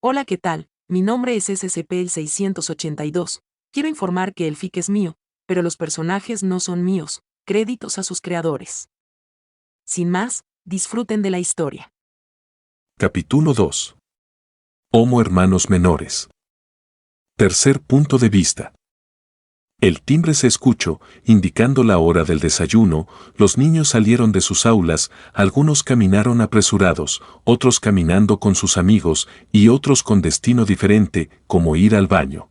Hola, ¿qué tal? Mi nombre es SCP-682. Quiero informar que el fic es mío, pero los personajes no son míos. Créditos a sus creadores. Sin más, disfruten de la historia. Capítulo 2. Homo hermanos menores. Tercer punto de vista. El timbre se escuchó, indicando la hora del desayuno. Los niños salieron de sus aulas, algunos caminaron apresurados, otros caminando con sus amigos y otros con destino diferente, como ir al baño.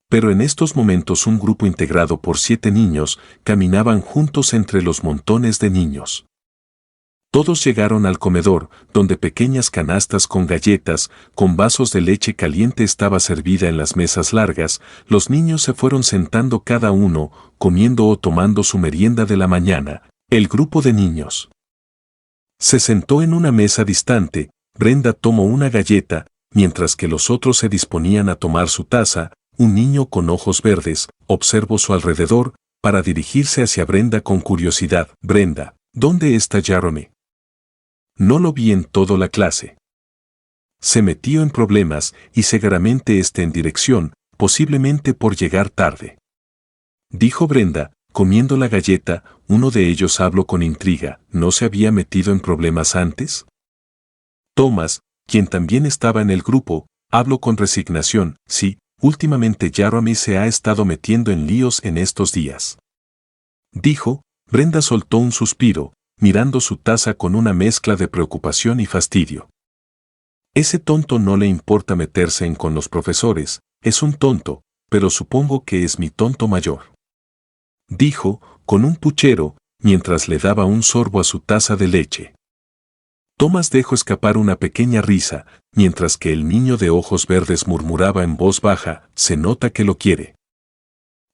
Pero en estos momentos un grupo integrado por 7 niños caminaban juntos entre los montones de niños. Todos llegaron al comedor, donde pequeñas canastas con galletas, con vasos de leche caliente estaba servida en las mesas largas. Los niños se fueron sentando cada uno, comiendo o tomando su merienda de la mañana. El grupo de niños se sentó en una mesa distante. Brenda tomó una galleta, mientras que los otros se disponían a tomar su taza. Un niño con ojos verdes observó su alrededor, para dirigirse hacia Brenda con curiosidad. Brenda, ¿dónde está Jeremy? No lo vi en toda la clase. Se metió en problemas y seguramente esté en dirección, posiblemente por llegar tarde. Dijo Brenda, comiendo la galleta. Uno de ellos habló con intriga. ¿No se había metido en problemas antes? Thomas, quien también estaba en el grupo, habló con resignación. Sí, últimamente Jeremy se ha estado metiendo en líos en estos días. Dijo. Brenda soltó un suspiro, mirando su taza con una mezcla de preocupación y fastidio. Ese tonto no le importa meterse con los profesores, es un tonto, pero supongo que es mi tonto mayor. Dijo, con un puchero, mientras le daba un sorbo a su taza de leche. Thomas dejó escapar una pequeña risa, mientras que el niño de ojos verdes murmuraba en voz baja, se nota que lo quiere.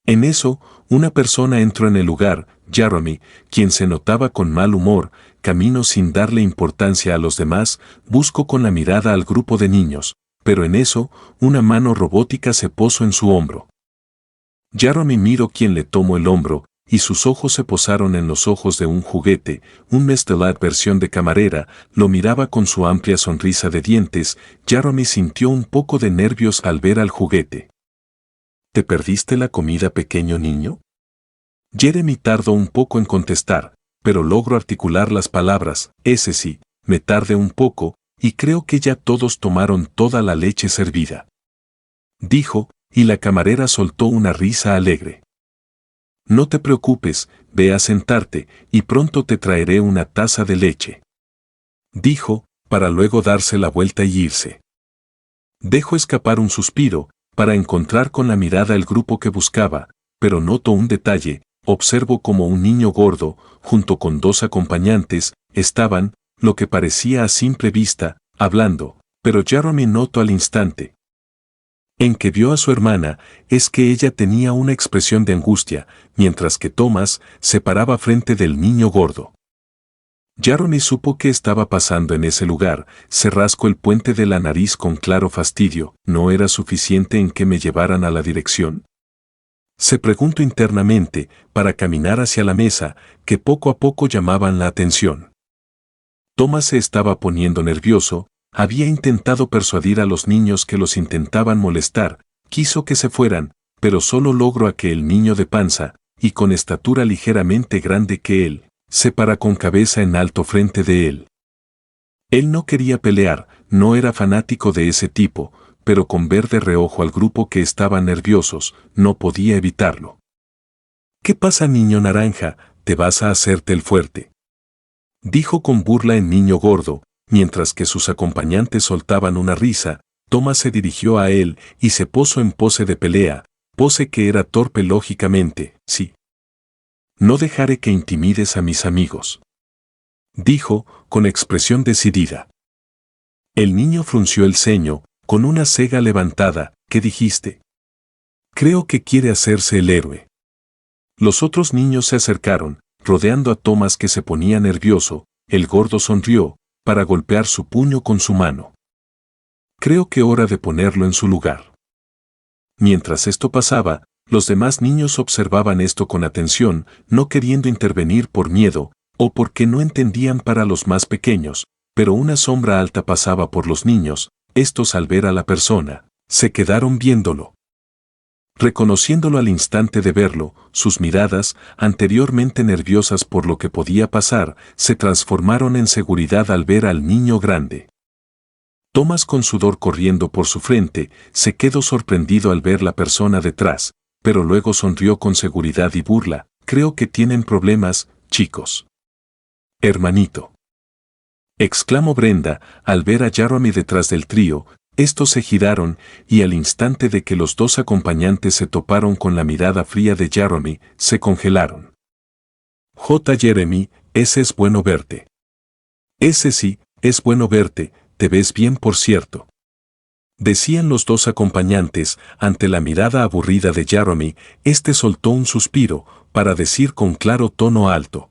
En eso, una persona entró en el lugar, Jeremy, quien se notaba con mal humor, caminó sin darle importancia a los demás, buscó con la mirada al grupo de niños, pero en eso, una mano robótica se posó en su hombro. Jeremy miró quien le tomó el hombro, y sus ojos se posaron en los ojos de un juguete. Un Mestelat versión de camarera, lo miraba con su amplia sonrisa de dientes. Jeremy sintió un poco de nervios al ver al juguete. ¿Te perdiste la comida, pequeño niño? Jeremy tardó un poco en contestar, pero logró articular las palabras. Ese sí, me tardé un poco, y creo que ya todos tomaron toda la leche servida. Dijo, y la camarera soltó una risa alegre. No te preocupes, ve a sentarte, y pronto te traeré una taza de leche. Dijo, para luego darse la vuelta y irse. Dejó escapar un suspiro, para encontrar con la mirada el grupo que buscaba, pero notó un detalle. Observó como un niño gordo, junto con 2 acompañantes, estaban, lo que parecía a simple vista, hablando, pero Jeremy notó al instante en que vio a su hermana, es que ella tenía una expresión de angustia, mientras que Thomas se paraba frente del niño gordo. Jeremy supo qué estaba pasando en ese lugar, se rascó el puente de la nariz con claro fastidio. ¿No era suficiente en que me llevaran a la dirección? Se preguntó internamente, para caminar hacia la mesa, que poco a poco llamaban la atención. Thomas se estaba poniendo nervioso, había intentado persuadir a los niños que los intentaban molestar, quiso que se fueran, pero solo logró a que el niño de panza, y con estatura ligeramente grande que él, se para con cabeza en alto frente de él. Él no quería pelear, no era fanático de ese tipo, pero con ver de reojo al grupo que estaban nerviosos, no podía evitarlo. ¿Qué pasa, niño naranja? ¿Te vas a hacerte el fuerte? Dijo con burla el niño gordo, mientras que sus acompañantes soltaban una risa. Thomas se dirigió a él y se puso en pose de pelea, pose que era torpe lógicamente. Sí. No dejaré que intimides a mis amigos. Dijo, con expresión decidida. El niño frunció el ceño, con una cega levantada. ¿Qué dijiste? Creo que quiere hacerse el héroe. Los otros niños se acercaron, rodeando a Thomas que se ponía nervioso. El gordo sonrió, para golpear su puño con su mano. Creo que hora de ponerlo en su lugar. Mientras esto pasaba, los demás niños observaban esto con atención, no queriendo intervenir por miedo, o porque no entendían para los más pequeños, pero una sombra alta pasaba por los niños. estos al ver a la persona, se quedaron viéndolo. Reconociéndolo al instante de verlo, sus miradas, anteriormente nerviosas por lo que podía pasar, se transformaron en seguridad al ver al niño grande. Thomas, con sudor corriendo por su frente, se quedó sorprendido al ver la persona detrás, pero luego sonrió con seguridad y burla. Creo que tienen problemas, chicos. Hermanito. Exclamó Brenda al ver a Jeremy detrás del trío. Estos se giraron, y al instante de que los dos acompañantes se toparon con la mirada fría de Jeremy, se congelaron. Jeremy, ese es bueno verte. Ese sí, es bueno verte, te ves bien por cierto. Decían los dos acompañantes, ante la mirada aburrida de Jeremy, este soltó un suspiro, para decir con claro tono alto.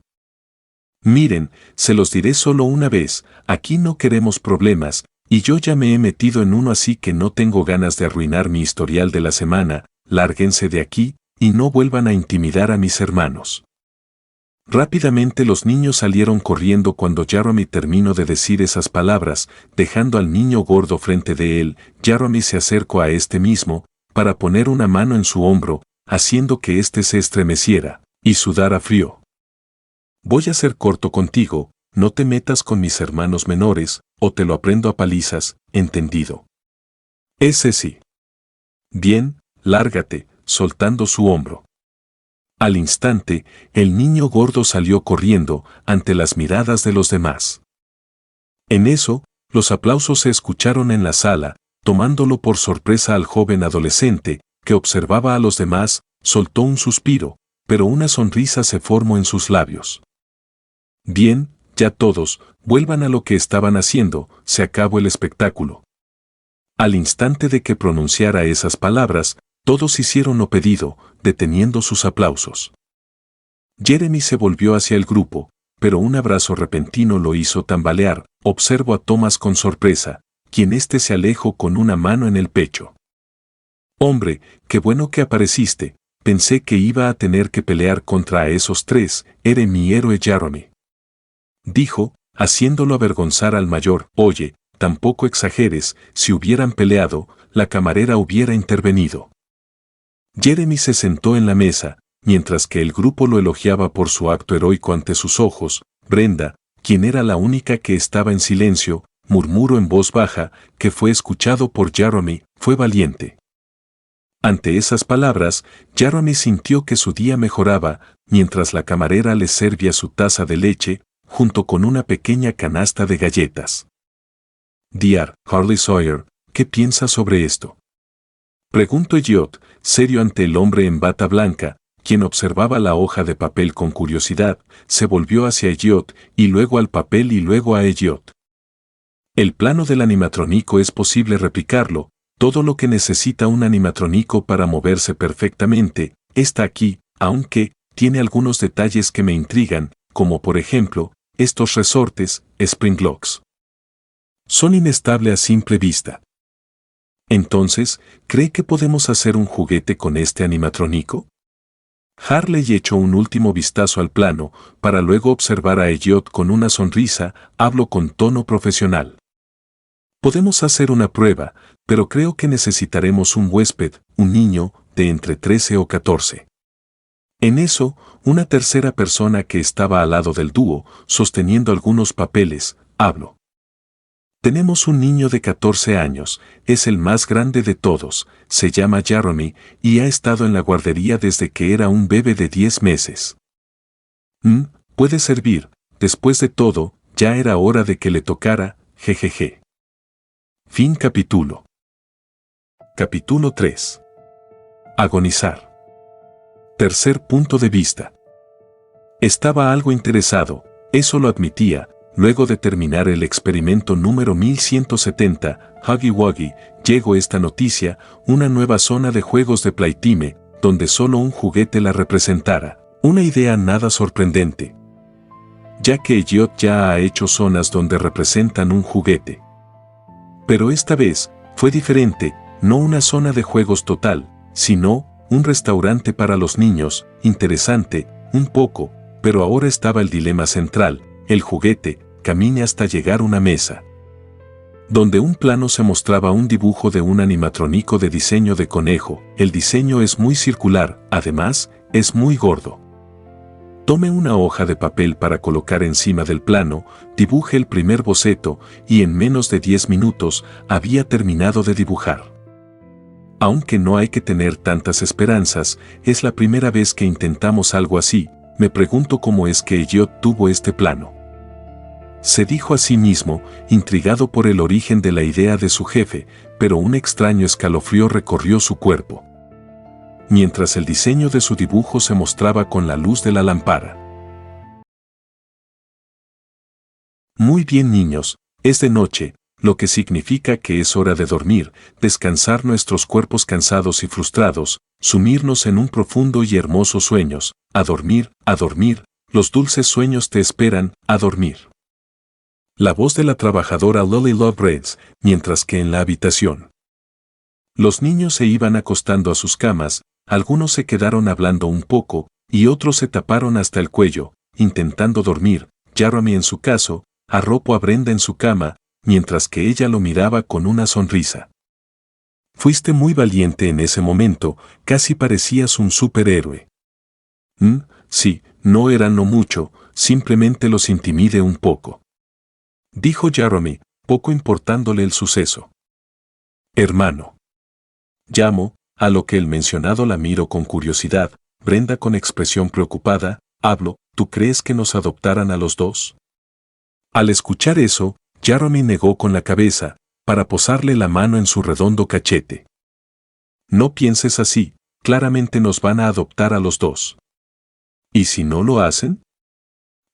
Miren, se los diré solo una vez, aquí no queremos problemas, y yo ya me he metido en uno así que no tengo ganas de arruinar mi historial de la semana, lárguense de aquí, y no vuelvan a intimidar a mis hermanos. Rápidamente los niños salieron corriendo cuando Jeremy terminó de decir esas palabras, dejando al niño gordo frente de él. Jeremy se acercó a este mismo, para poner una mano en su hombro, haciendo que éste se estremeciera, y sudara frío. Voy a ser corto contigo, no te metas con mis hermanos menores, o te lo aprendo a palizas, ¿entendido? Ese sí. Bien, lárgate, soltando su hombro. Al instante, el niño gordo salió corriendo, ante las miradas de los demás. En eso, los aplausos se escucharon en la sala, tomándolo por sorpresa al joven adolescente, que observaba a los demás, soltó un suspiro, pero una sonrisa se formó en sus labios. Bien, ya todos, vuelvan a lo que estaban haciendo, se acabó el espectáculo. Al instante de que pronunciara esas palabras, todos hicieron lo pedido, deteniendo sus aplausos. Jeremy se volvió hacia el grupo, pero un abrazo repentino lo hizo tambalear. Observó a Thomas con sorpresa, quien éste se alejó con una mano en el pecho. Hombre, qué bueno que apareciste, pensé que iba a tener que pelear contra esos tres, eres mi héroe Jeremy. Dijo, haciéndolo avergonzar al mayor. Oye, tampoco exageres, si hubieran peleado, la camarera hubiera intervenido. Jeremy se sentó en la mesa, mientras que el grupo lo elogiaba por su acto heroico ante sus ojos. Brenda, quien era la única que estaba en silencio, murmuró en voz baja, que fue escuchado por Jeremy, fue valiente. Ante esas palabras, Jeremy sintió que su día mejoraba, mientras la camarera le servía su taza de leche, junto con una pequeña canasta de galletas. Dear Harley Sawyer, ¿qué piensas sobre esto? Preguntó Elliot, serio ante el hombre en bata blanca, quien observaba la hoja de papel con curiosidad. Se volvió hacia Elliot, y luego al papel y luego a Elliot. El plano del animatrónico es posible replicarlo, todo lo que necesita un animatrónico para moverse perfectamente, está aquí, aunque, tiene algunos detalles que me intrigan, como por ejemplo, estos resortes, spring locks. Son inestables a simple vista. Entonces, ¿cree que podemos hacer un juguete con este animatrónico? Harley echó un último vistazo al plano, para luego observar a Elliot con una sonrisa. Habló con tono profesional. Podemos hacer una prueba, pero creo que necesitaremos un huésped, un niño, de entre 13 o 14. En eso, una tercera persona que estaba al lado del dúo, sosteniendo algunos papeles, habló. Tenemos un niño de 14 años, es el más grande de todos, se llama Jeremy, y ha estado en la guardería desde que era un bebé de 10 meses. Puede servir, después de todo, ya era hora de que le tocara, jejeje. Fin capítulo. Capítulo 3. Agonizar. Tercer punto de vista. Estaba algo interesado, eso lo admitía. Luego de terminar el experimento número 1170, Huggy Wuggy, llegó esta noticia, una nueva zona de juegos de Playtime, donde solo un juguete la representara. Una idea nada sorprendente, ya que Elliot ya ha hecho zonas donde representan un juguete. Pero esta vez, fue diferente, no una zona de juegos total, sino un restaurante para los niños. Interesante, un poco, pero ahora estaba el dilema central, el juguete, camine hasta llegar a una mesa. donde un plano se mostraba un dibujo de un animatrónico de diseño de conejo. El diseño es muy circular, además, es muy gordo. Tome una hoja de papel para colocar encima del plano, dibuje el primer boceto y en menos de 10 minutos había terminado de dibujar. Aunque no hay que tener tantas esperanzas, es la primera vez que intentamos algo así, me pregunto cómo es que Elliot tuvo este plano. Se dijo a sí mismo, intrigado por el origen de la idea de su jefe, pero un extraño escalofrío recorrió su cuerpo mientras el diseño de su dibujo se mostraba con la luz de la lámpara. Muy bien, niños, es de noche, lo que significa que es hora de dormir, descansar nuestros cuerpos cansados y frustrados, sumirnos en un profundo y hermoso sueños, a dormir, los dulces sueños te esperan, a dormir. La voz de la trabajadora Lily Lovebreads, mientras que en la habitación los niños se iban acostando a sus camas, algunos se quedaron hablando un poco, y otros se taparon hasta el cuello, intentando dormir. Jeremy en su caso, arropó a Brenda en su cama, mientras que ella lo miraba con una sonrisa. Fuiste muy valiente en ese momento, casi parecías un superhéroe. Sí, no era no mucho, simplemente los intimide un poco. Dijo Jeremy, poco importándole el suceso. Hermano. Llamo, a lo que el mencionado la miró con curiosidad, Brenda con expresión preocupada, hablo, ¿tú crees que nos adoptaran a los dos? Al escuchar eso, Jeremy negó con la cabeza, para posarle la mano en su redondo cachete. No pienses así, claramente nos van a adoptar a los dos. ¿Y si no lo hacen?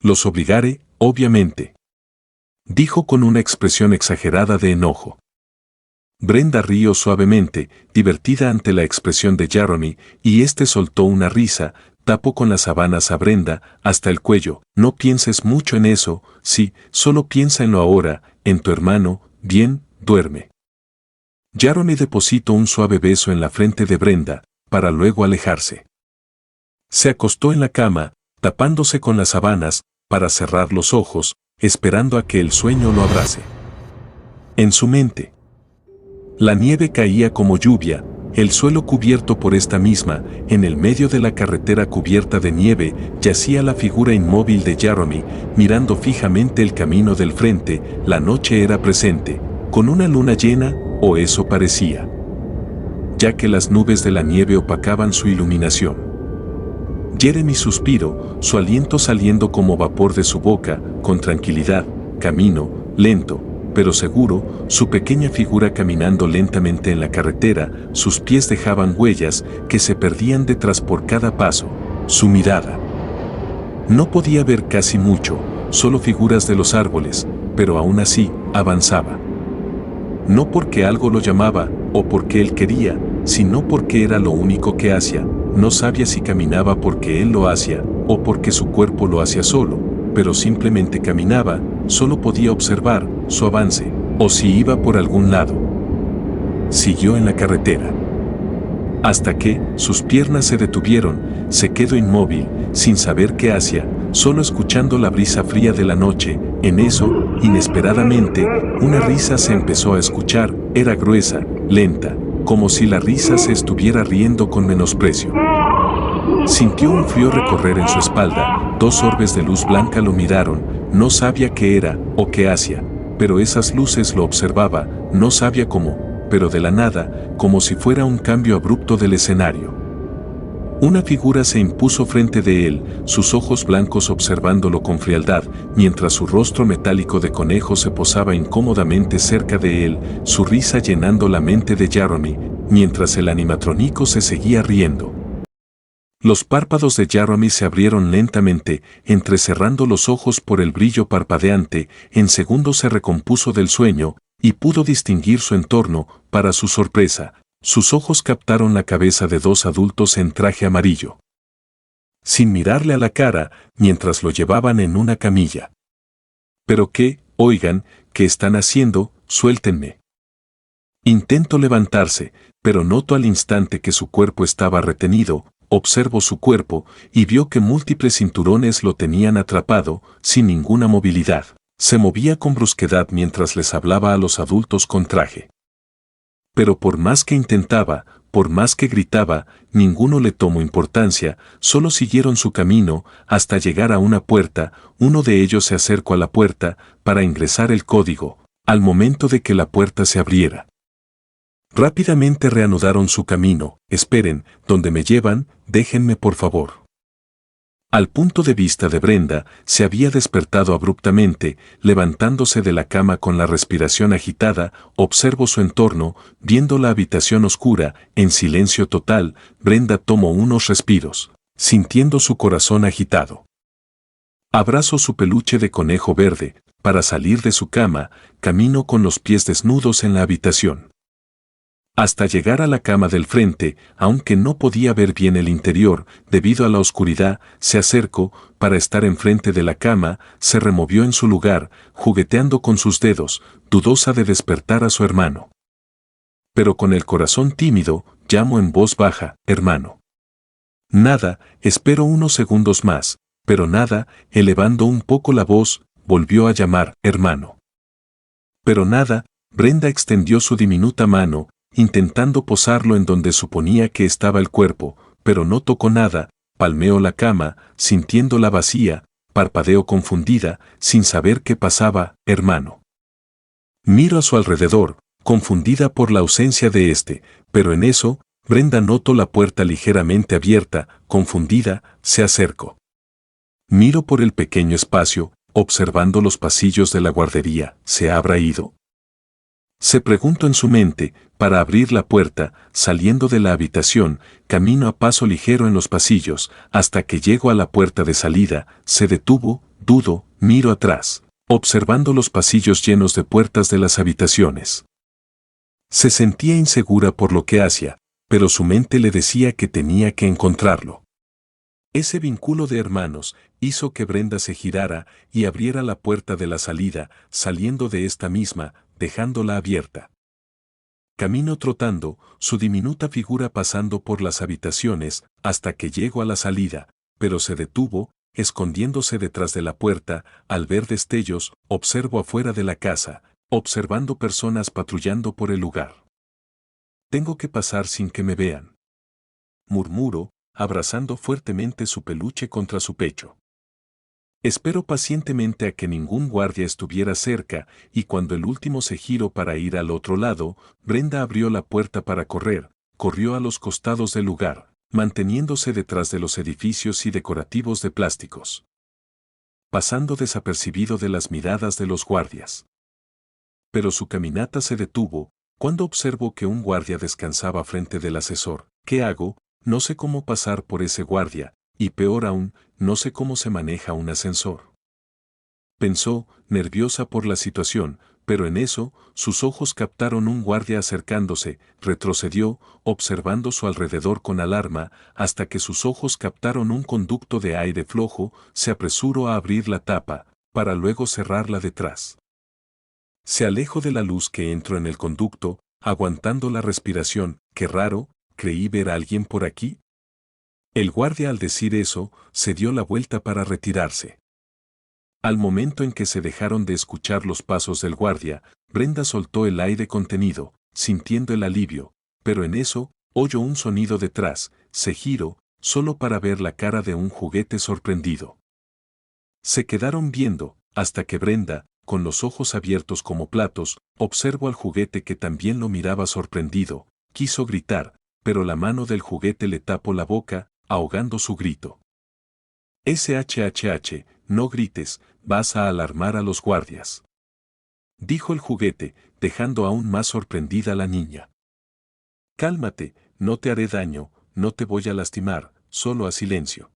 Los obligaré, obviamente. Dijo con una expresión exagerada de enojo. Brenda rió suavemente, divertida ante la expresión de Jeremy, y este soltó una risa, tapó con las sábanas a Brenda, hasta el cuello. No pienses mucho en eso, sí, solo piensa en lo ahora, en tu hermano, bien, duerme. Jeremy depositó un suave beso en la frente de Brenda, para luego alejarse. Se acostó en la cama, tapándose con las sábanas, para cerrar los ojos, esperando a que el sueño lo abrace. En su mente, la nieve caía como lluvia, el suelo cubierto por esta misma, en el medio de la carretera cubierta de nieve, yacía la figura inmóvil de Jeremy, mirando fijamente el camino del frente. La noche era presente, con una luna llena, o eso parecía, ya que las nubes de la nieve opacaban su iluminación. Jeremy suspiró, su aliento saliendo como vapor de su boca, con tranquilidad, camino, lento, pero seguro, su pequeña figura caminando lentamente en la carretera, sus pies dejaban huellas que se perdían detrás por cada paso, su mirada. No podía ver casi mucho, solo figuras de los árboles, pero aún así, avanzaba. No porque algo lo llamaba, o porque él quería, sino porque era lo único que hacía. No sabía si caminaba porque él lo hacía, o porque su cuerpo lo hacía solo, pero simplemente caminaba, solo podía observar su avance, o si iba por algún lado. Siguió en la carretera. Hasta que sus piernas se detuvieron, se quedó inmóvil, sin saber qué hacía, solo escuchando la brisa fría de la noche. En eso, inesperadamente, una risa se empezó a escuchar, era gruesa, lenta, como si la risa se estuviera riendo con menosprecio. Sintió un frío recorrer en su espalda, 2 orbes de luz blanca lo miraron, no sabía qué era o qué hacía, pero esas luces lo observaba, no sabía cómo, pero de la nada, como si fuera un cambio abrupto del escenario. Una figura se impuso frente de él, sus ojos blancos observándolo con frialdad, mientras su rostro metálico de conejo se posaba incómodamente cerca de él, su risa llenando la mente de Jeremy, mientras el animatrónico se seguía riendo. Los párpados de Jeremy se abrieron lentamente, entrecerrando los ojos por el brillo parpadeante, en segundos se recompuso del sueño, y pudo distinguir su entorno. Para su sorpresa, sus ojos captaron la cabeza de 2 adultos en traje amarillo. Sin mirarle a la cara, mientras lo llevaban en una camilla. ¿Pero qué? Oigan, ¿qué están haciendo? Suéltenme. Intentó levantarse, pero notó al instante que su cuerpo estaba retenido. Observó su cuerpo y vio que múltiples cinturones lo tenían atrapado, sin ninguna movilidad. Se movía con brusquedad mientras les hablaba a los adultos con traje. Pero por más que intentaba, por más que gritaba, ninguno le tomó importancia, solo siguieron su camino hasta llegar a una puerta. Uno de ellos se acercó a la puerta para ingresar el código, al momento de que la puerta se abriera. Rápidamente reanudaron su camino. Esperen, ¿dónde me llevan? Déjenme por favor. Al punto de vista de Brenda, se había despertado abruptamente, levantándose de la cama con la respiración agitada. Observó su entorno, viendo la habitación oscura, en silencio total. Brenda tomó unos respiros, sintiendo su corazón agitado. Abrazó su peluche de conejo verde, para salir de su cama, caminó con los pies desnudos en la habitación. Hasta llegar a la cama del frente, aunque no podía ver bien el interior, debido a la oscuridad, se acercó, para estar enfrente de la cama, se removió en su lugar, jugueteando con sus dedos, dudosa de despertar a su hermano. Pero con el corazón tímido, llamó en voz baja, hermano. Nada, esperó unos segundos más, pero nada, elevando un poco la voz, volvió a llamar, hermano. Pero nada, Brenda extendió su diminuta mano, intentando posarlo en donde suponía que estaba el cuerpo, pero no tocó nada. Palmeó la cama, sintiéndola vacía, parpadeó confundida, sin saber qué pasaba. Hermano. Miró a su alrededor, confundida por la ausencia de este, pero en eso, Brenda notó la puerta ligeramente abierta. Confundida, se acercó. Miró por el pequeño espacio, observando los pasillos de la guardería. ¿Se habrá ido? Se preguntó en su mente. Para abrir la puerta, saliendo de la habitación, caminó a paso ligero en los pasillos, hasta que llegó a la puerta de salida. Se detuvo, dudó, miró atrás, observando los pasillos llenos de puertas de las habitaciones. Se sentía insegura por lo que hacía, pero su mente le decía que tenía que encontrarlo. Ese vínculo de hermanos hizo que Brenda se girara y abriera la puerta de la salida, saliendo de esta misma, dejándola abierta. Caminó trotando, su diminuta figura pasando por las habitaciones, hasta que llegó a la salida, pero se detuvo, escondiéndose detrás de la puerta. Al ver destellos, observó afuera de la casa, observando personas patrullando por el lugar. Tengo que pasar sin que me vean, murmuró, abrazando fuertemente su peluche contra su pecho. Esperó pacientemente a que ningún guardia estuviera cerca, y cuando el último se giró para ir al otro lado, Brenda abrió la puerta para correr. Corrió a los costados del lugar, manteniéndose detrás de los edificios y decorativos de plásticos, pasando desapercibido de las miradas de los guardias. Pero su caminata se detuvo cuando observó que un guardia descansaba frente del ascensor. ¿Qué hago? No sé cómo pasar por ese guardia, y peor aún, no sé cómo se maneja un ascensor. Pensó, nerviosa por la situación, pero en eso, sus ojos captaron un guardia acercándose. Retrocedió, observando su alrededor con alarma, hasta que sus ojos captaron un conducto de aire flojo. Se apresuró a abrir la tapa, para luego cerrarla detrás. Se alejó de la luz que entró en el conducto, aguantando la respiración. Qué raro, creí ver a alguien por aquí. El guardia, al decir eso, se dio la vuelta para retirarse. Al momento en que se dejaron de escuchar los pasos del guardia, Brenda soltó el aire contenido, sintiendo el alivio, pero en eso, oyó un sonido detrás. Se giró, solo para ver la cara de un juguete sorprendido. Se quedaron viendo, hasta que Brenda, con los ojos abiertos como platos, observó al juguete que también lo miraba sorprendido. Quiso gritar, pero la mano del juguete le tapó la boca, ahogando su grito. SHHH, no grites, vas a alarmar a los guardias, dijo el juguete, dejando aún más sorprendida a la niña. Cálmate, no te haré daño, no te voy a lastimar, solo haz silencio.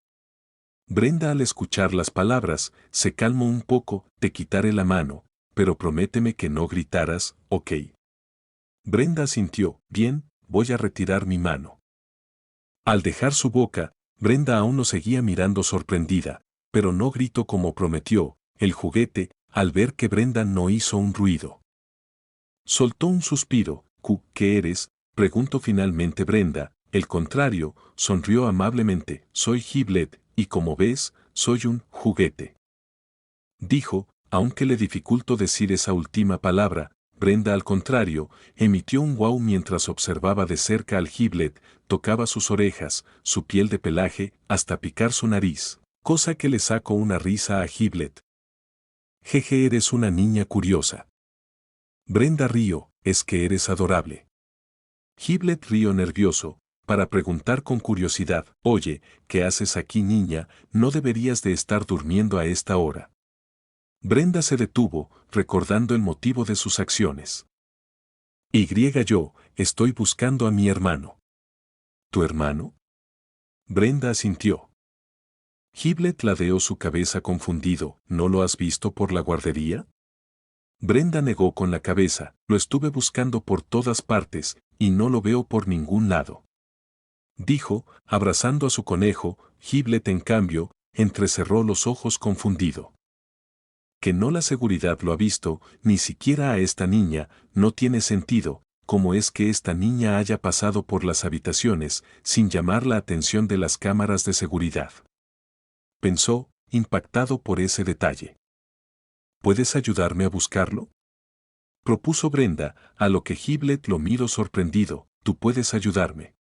Brenda, al escuchar las palabras, se calmó un poco. Te quitaré la mano, pero prométeme que no gritarás, ¿ok? Brenda asintió. Bien, voy a retirar mi mano. Al dejar su boca, Brenda aún lo seguía mirando sorprendida, pero no gritó como prometió. El juguete, al ver que Brenda no hizo un ruido, soltó un suspiro. ¿Qué eres?, preguntó finalmente Brenda. El contrario, sonrió amablemente. Soy Giblet, y como ves, soy un juguete, dijo, Aunque le dificultó decir esa última palabra, Brenda al contrario, emitió un guau mientras observaba de cerca al Giblet, tocaba sus orejas, su piel de pelaje, hasta picar su nariz, cosa que le sacó una risa a Giblet. Jeje, eres una niña curiosa. Brenda rió, es que eres adorable. Giblet rió nervioso, para preguntar con curiosidad, oye, ¿qué haces aquí, niña? No deberías de estar durmiendo a esta hora. Brenda se detuvo, recordando el motivo de sus acciones. Yo, estoy buscando a mi hermano. ¿Tu hermano? Brenda asintió. Giblet ladeó su cabeza confundido, ¿no lo has visto por la guardería? Brenda negó con la cabeza, lo estuve buscando por todas partes, y no lo veo por ningún lado. Dijo, abrazando a su conejo. Giblet, en cambio, entrecerró los ojos confundido. Que no, la seguridad lo ha visto, ni siquiera a esta niña, no tiene sentido, ¿cómo es que esta niña haya pasado por las habitaciones sin llamar la atención de las cámaras de seguridad? Pensó, impactado por ese detalle. ¿Puedes ayudarme a buscarlo? Propuso Brenda, a lo que Giblet lo miró sorprendido, ¿tú puedes ayudarme?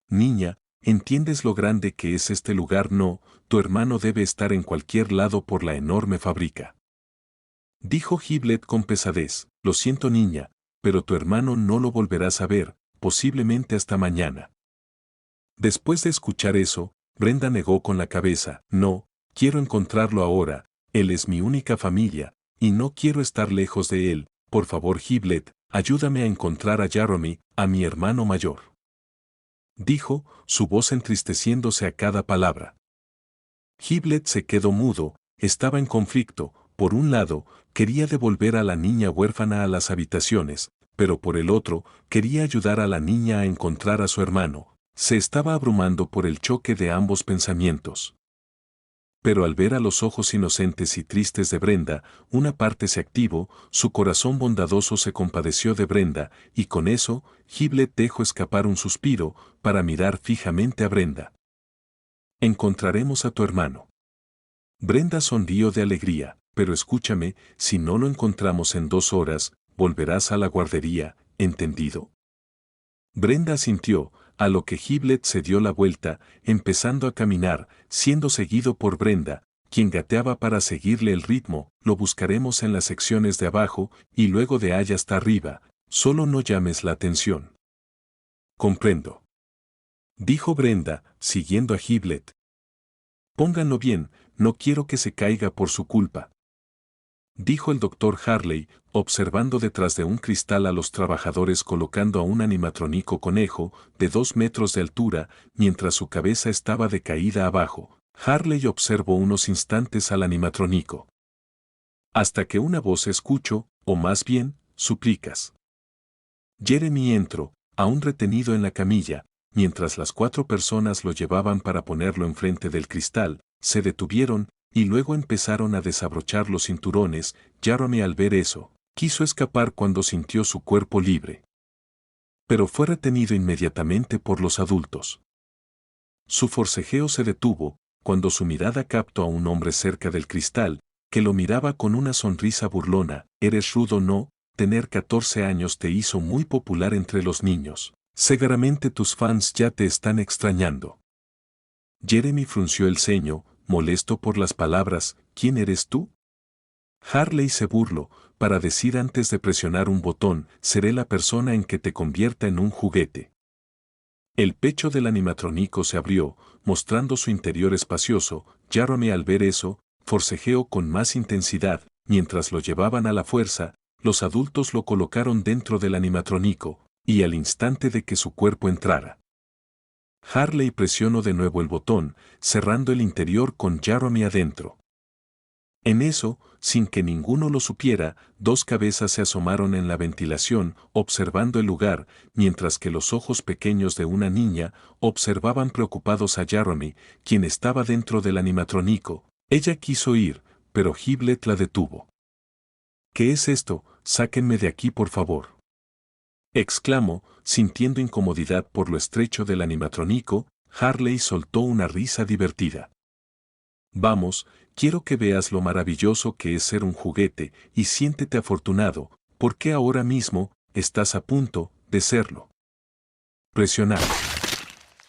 Niña, ¿entiendes lo grande que es este lugar? No, tu hermano debe estar en cualquier lado por la enorme fábrica. Dijo Giblet con pesadez, lo siento, niña, pero tu hermano no lo volverás a ver, posiblemente hasta mañana. Después de escuchar eso, Brenda negó con la cabeza, no, quiero encontrarlo ahora, él es mi única familia, y no quiero estar lejos de él, por favor Giblet, ayúdame a encontrar a Jeremy, a mi hermano mayor. Dijo, su voz entristeciéndose a cada palabra. Giblet se quedó mudo, estaba en conflicto, por un lado, quería devolver a la niña huérfana a las habitaciones, pero por el otro, quería ayudar a la niña a encontrar a su hermano. Se estaba abrumando por el choque de ambos pensamientos. Pero al ver a los ojos inocentes y tristes de Brenda, una parte se activó, su corazón bondadoso se compadeció de Brenda, y con eso, Giblet dejó escapar un suspiro, para mirar fijamente a Brenda. Encontraremos a tu hermano. Brenda sonrió de alegría, pero escúchame, si no lo encontramos en 2 horas, volverás a la guardería, ¿entendido? Brenda asintió, a lo que Giblet se dio la vuelta, empezando a caminar, siendo seguido por Brenda, quien gateaba para seguirle el ritmo. Lo buscaremos en las secciones de abajo, y luego de allá hasta arriba, solo no llames la atención. Comprendo. Dijo Brenda, siguiendo a Giblet. Pónganlo bien, no quiero que se caiga por su culpa. Dijo el doctor Harley, observando detrás de un cristal a los trabajadores colocando a un animatrónico conejo de 2 metros de altura, mientras su cabeza estaba de caída abajo. Harley observó unos instantes al animatrónico. Hasta que una voz escuchó, o más bien, súplicas. Jeremy entró, aún retenido en la camilla, mientras las 4 personas lo llevaban para ponerlo enfrente del cristal, se detuvieron, y luego empezaron a desabrochar los cinturones. Jeremy, al ver eso, quiso escapar cuando sintió su cuerpo libre. Pero fue retenido inmediatamente por los adultos. Su forcejeo se detuvo, cuando su mirada captó a un hombre cerca del cristal, que lo miraba con una sonrisa burlona. ¿Eres rudo? No, tener 14 años te hizo muy popular entre los niños. Seguramente tus fans ya te están extrañando. Jeremy frunció el ceño, molesto por las palabras, ¿quién eres tú? Harley se burló, para decir antes de presionar un botón, seré la persona en que te convierta en un juguete. El pecho del animatrónico se abrió, mostrando su interior espacioso. Jeremy, al ver eso, forcejeó con más intensidad, mientras lo llevaban a la fuerza, los adultos lo colocaron dentro del animatrónico, y al instante de que su cuerpo entrara, Harley presionó de nuevo el botón, cerrando el interior con Jeremy adentro. En eso, sin que ninguno lo supiera, 2 cabezas se asomaron en la ventilación, observando el lugar, mientras que los ojos pequeños de una niña observaban preocupados a Jeremy, quien estaba dentro del animatrónico. Ella quiso ir, pero Giblet la detuvo. ¿Qué es esto? Sáquenme de aquí, por favor. Exclamó, sintiendo incomodidad por lo estrecho del animatrónico. Harley soltó una risa divertida. Vamos, quiero que veas lo maravilloso que es ser un juguete y siéntete afortunado, porque ahora mismo estás a punto de serlo. Presionar.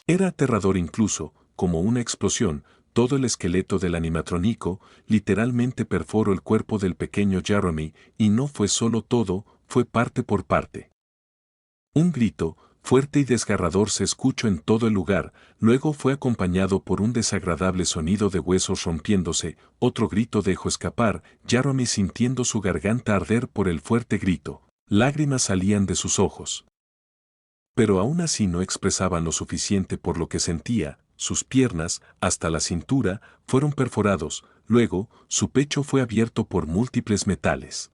Era aterrador incluso, como una explosión, todo el esqueleto del animatrónico literalmente perforó el cuerpo del pequeño Jeremy, y no fue solo todo, fue parte por parte. Un grito, fuerte y desgarrador se escuchó en todo el lugar, luego fue acompañado por un desagradable sonido de huesos rompiéndose, otro grito dejó escapar, Jeremy sintiendo su garganta arder por el fuerte grito. Lágrimas salían de sus ojos. Pero aún así no expresaban lo suficiente por lo que sentía, sus piernas, hasta la cintura, fueron perforados, luego, su pecho fue abierto por múltiples metales.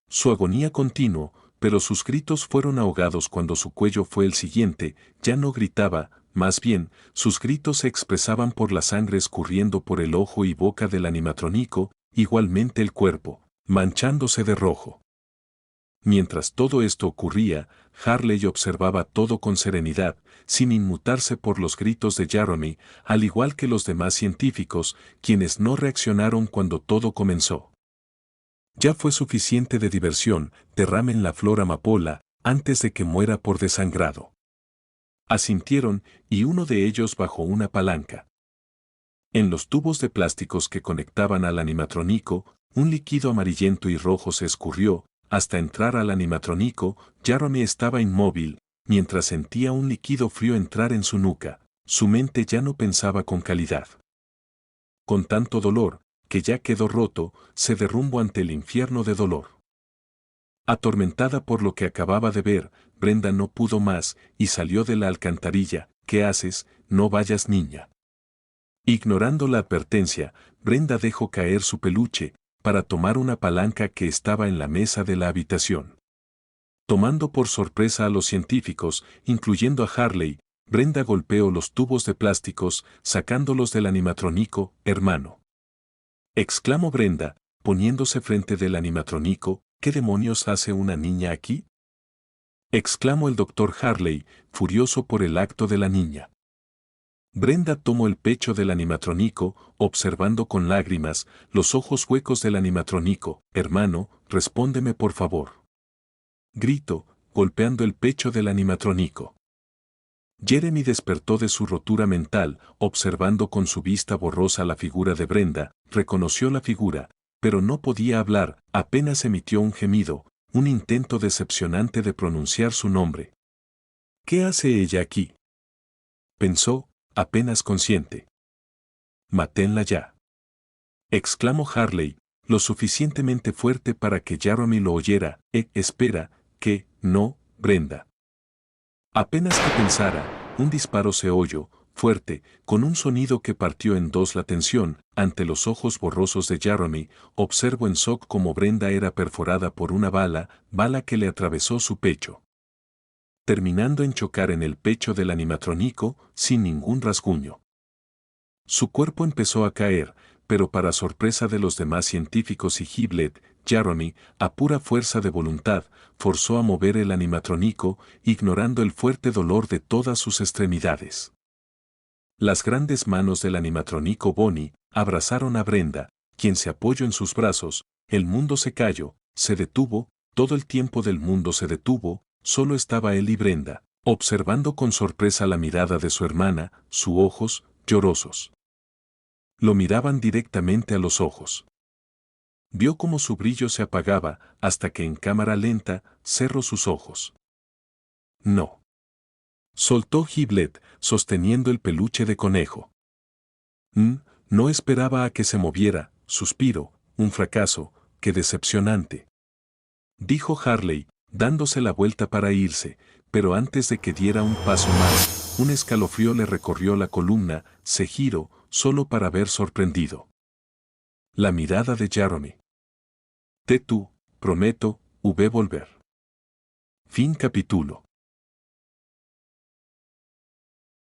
Su agonía continuó, pero sus gritos fueron ahogados cuando su cuello fue el siguiente, ya no gritaba, más bien, sus gritos se expresaban por la sangre escurriendo por el ojo y boca del animatrónico, igualmente el cuerpo, manchándose de rojo. Mientras todo esto ocurría, Harley observaba todo con serenidad, sin inmutarse por los gritos de Jeremy, al igual que los demás científicos, quienes no reaccionaron cuando todo comenzó. Ya fue suficiente de diversión, derramen la flor amapola, antes de que muera por desangrado. Asintieron, y uno de ellos bajó una palanca. En los tubos de plásticos que conectaban al animatrónico, un líquido amarillento y rojo se escurrió, hasta entrar al animatrónico, Jeremy estaba inmóvil, mientras sentía un líquido frío entrar en su nuca, su mente ya no pensaba con calidad. Con tanto dolor, que ya quedó roto, se derrumbó ante el infierno de dolor. Atormentada por lo que acababa de ver, Brenda no pudo más, y salió de la alcantarilla. ¿Qué haces? No vayas, niña. Ignorando la advertencia, Brenda dejó caer su peluche, para tomar una palanca que estaba en la mesa de la habitación. Tomando por sorpresa a los científicos, incluyendo a Harley, Brenda golpeó los tubos de plásticos, sacándolos del animatrónico. Hermano. Exclamó Brenda, poniéndose frente del animatrónico. ¿Qué demonios hace una niña aquí? Exclamó el doctor Harley, furioso por el acto de la niña. Brenda tomó el pecho del animatrónico, observando con lágrimas los ojos huecos del animatrónico. Hermano, respóndeme por favor. Gritó, golpeando el pecho del animatrónico. Jeremy despertó de su rotura mental, observando con su vista borrosa la figura de Brenda, reconoció la figura, pero no podía hablar, apenas emitió un gemido, un intento decepcionante de pronunciar su nombre. ¿Qué hace ella aquí? Pensó, apenas consciente. Mátenla ya. Exclamó Harley, lo suficientemente fuerte para que Jeremy lo oyera. Espera, que, no, Brenda. Apenas que pensara, un disparo se oyó, fuerte, con un sonido que partió en dos la tensión. Ante los ojos borrosos de Jeremy, observó en shock cómo Brenda era perforada por una bala que le atravesó su pecho, terminando en chocar en el pecho del animatrónico, sin ningún rasguño. Su cuerpo empezó a caer, pero para sorpresa de los demás científicos y Hiblet, Jeremy, a pura fuerza de voluntad, forzó a mover el animatrónico, ignorando el fuerte dolor de todas sus extremidades. Las grandes manos del animatrónico Bonnie abrazaron a Brenda, quien se apoyó en sus brazos. El mundo se calló, se detuvo, todo el tiempo del mundo se detuvo, solo estaba él y Brenda, observando con sorpresa la mirada de su hermana, sus ojos, llorosos. Lo miraban directamente a los ojos. Vio cómo su brillo se apagaba, hasta que en cámara lenta, cerró sus ojos. No. Soltó Hiblet, sosteniendo el peluche de conejo. No esperaba a que se moviera, suspiro, un fracaso, qué decepcionante. Dijo Harley, dándose la vuelta para irse, pero antes de que diera un paso más, un escalofrío le recorrió la columna, se giró, solo para ver sorprendido la mirada de Jeremy. Tú, prometo, volver. Fin capítulo.